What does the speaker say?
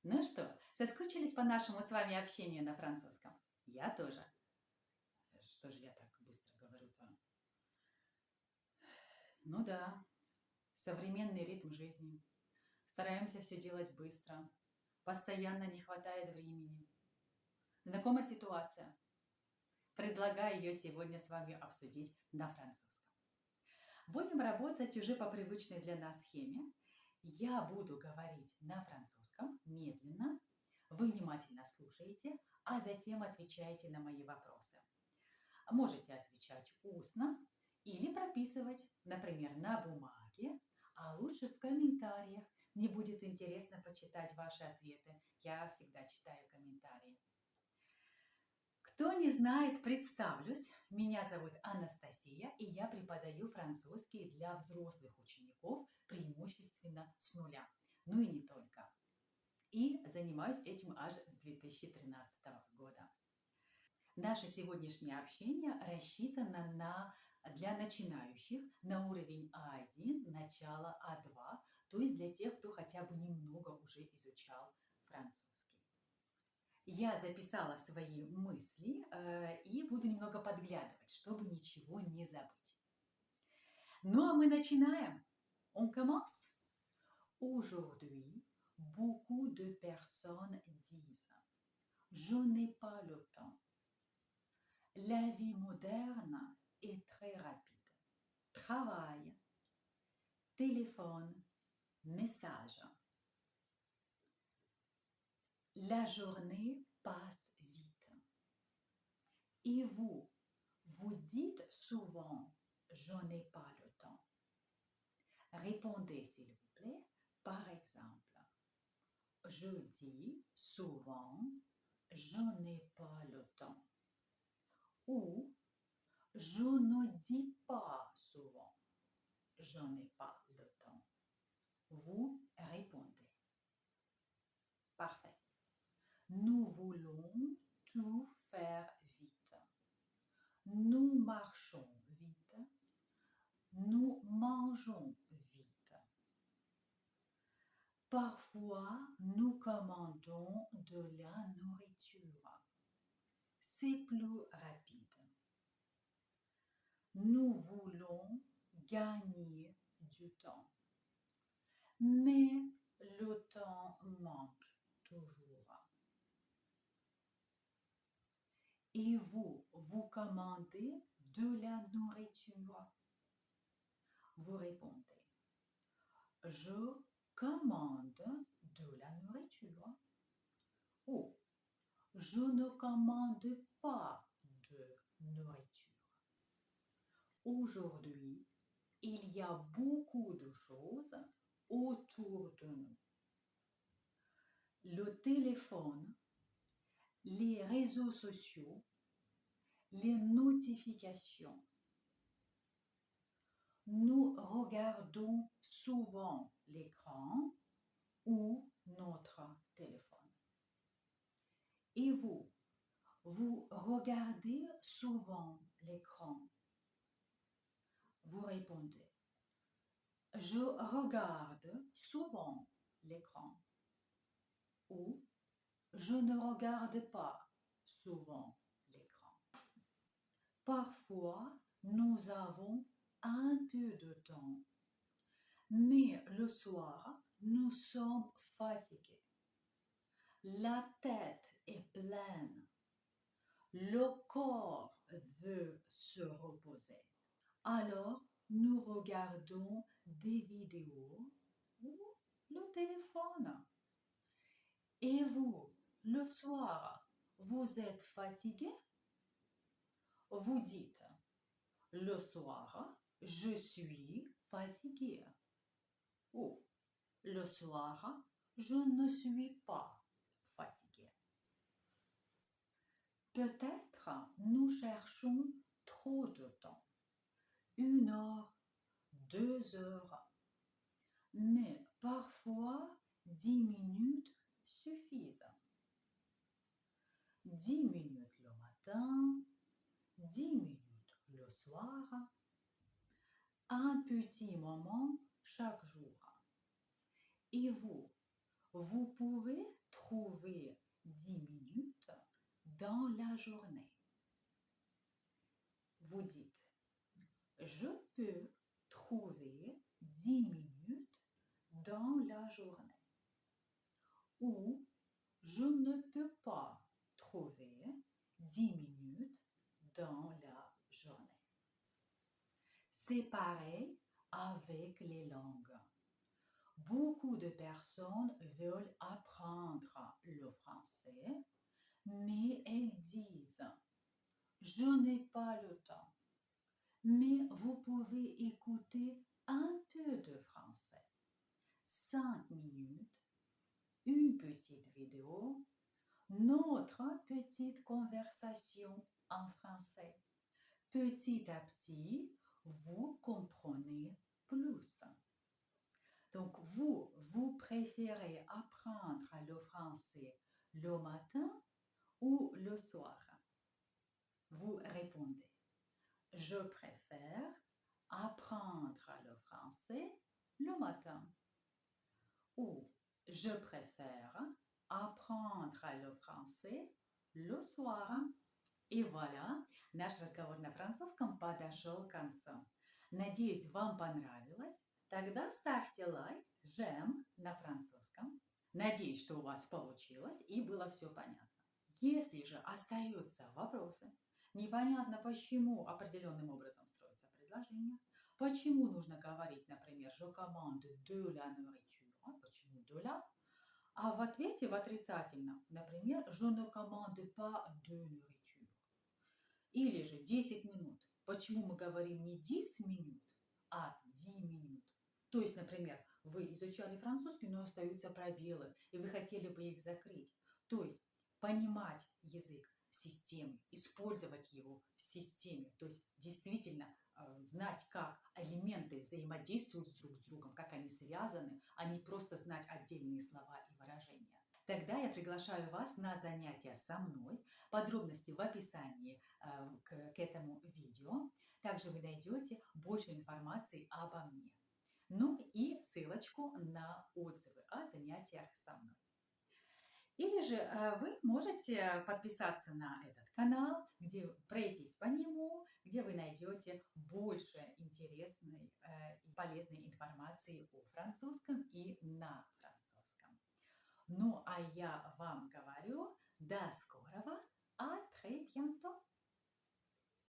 Ну что, соскучились по нашему с вами общению на французском? Я тоже. Что же я так быстро говорю-то? Ну да, современный ритм жизни. Стараемся все делать быстро. Постоянно не хватает времени. Знакомая ситуация. Предлагаю ее сегодня с вами обсудить на французском. Будем работать уже по привычной для нас схеме. Я буду говорить на французском медленно. Вы внимательно слушаете, а затем отвечаете на мои вопросы. Можете отвечать устно или прописывать, например, на бумаге, а лучше в комментариях. Мне будет интересно почитать ваши ответы. Я всегда читаю комментарии. Кто не знает, представлюсь. Меня зовут Анастасия, и я преподаю французский для взрослых учеников, преимущественно с нуля. Ну и не только. И занимаюсь этим аж с 2013 года. Наше сегодняшнее общение рассчитано для начинающих на уровень А1, начало А2, то есть для тех, кто хотя бы немного уже изучал французский. Я записала свои мысли и буду немного подглядывать, чтобы ничего не забыть. Ну а мы начинаем. On commence? Aujourd'hui, beaucoup de personnes disent «Je n'ai pas le temps». La vie moderne est très rapide. Travail, téléphone, message. La journée passe vite. Et vous, vous dites souvent « je n'ai pas le temps ». Répondez s'il vous plaît, par exemple, je dis souvent « je n'ai pas le temps » ou je ne dis pas souvent « je n'ai pas le temps ». Vous répondez. Parfait. Nous voulons tout faire vite. Nous marchons vite. Nous mangeons vite. Parfois, nous commandons de la nourriture. C'est plus rapide. Nous voulons gagner du temps. Mais le temps manque toujours. Et vous, vous commandez de la nourriture. Vous répondez, je commande de la nourriture. Ou je ne commande pas de nourriture. Aujourd'hui, il y a beaucoup de choses autour de nous. Le téléphone, les réseaux sociaux, les notifications. Nous regardons souvent l'écran ou notre téléphone. Et vous, vous regardez souvent l'écran. Vous répondez, je regarde souvent l'écran. Ou je ne regarde pas souvent l'écran. Parfois, nous avons un peu de temps, mais le soir, nous sommes fatigués. La tête est pleine. Le corps veut se reposer. Alors, nous regardons des vidéos ou le téléphone. Et vous, le soir, vous êtes fatigué? Vous dites, le soir, je suis fatigué. Ou, le soir, je ne suis pas fatigué. Peut-être nous cherchons trop de temps. 1 heure, 2 heures. Mais parfois, 10 minutes suffisent. 10 minutes le matin, 10 minutes le soir, un petit moment chaque jour. Et vous, vous pouvez trouver 10 minutes dans la journée. Vous dites, je peux trouver 10 minutes dans la journée. Ou je ne peux pas trouver 10 minutes dans la journée. C'est pareil avec les langues. Beaucoup de personnes veulent apprendre le français, mais elles disent, je n'ai pas le temps. Mais vous pouvez écouter un peu de français. 5 minutes, une petite vidéo, notre petite conversation en français. Petit à petit, vous comprenez plus. Donc, vous préférez apprendre le français le matin ou le soir? Vous répondez, je préfère apprendre le français le matin. Ou je préfère apprendre le français le soir. И voilà, наш разговор на французском подошел к концу. Надеюсь, вам понравилось. Тогда ставьте лайк, j'aime на французском. Надеюсь, что у вас получилось и было все понятно. Если же остаются вопросы, непонятно, почему определенным образом строится предложение, почему нужно говорить, например, je commande de la nourriture, почему de la, а в ответе в отрицательном, например, je ne commande pas de nourriture. Или же 10 минут. Почему мы говорим не 10 минут, а 10 минут? То есть, например, вы изучали французский, но остаются пробелы, и вы хотели бы их закрыть. То есть, понимать язык в системе, использовать его в системе. То есть, действительно знать, как элементы взаимодействуют друг с другом, как они связаны, а не просто знать отдельные слова и выражения. Тогда я приглашаю вас на занятия со мной. Подробности в описании к этому видео. Также вы найдете больше информации обо мне. Ну и ссылочку на отзывы о занятиях со мной. Или же вы можете подписаться на этот канал, где пройтись по нему, где вы найдете больше интересной и полезной информации о французском и на французском. Ну, а я вам говорю до скорого, à très bientôt!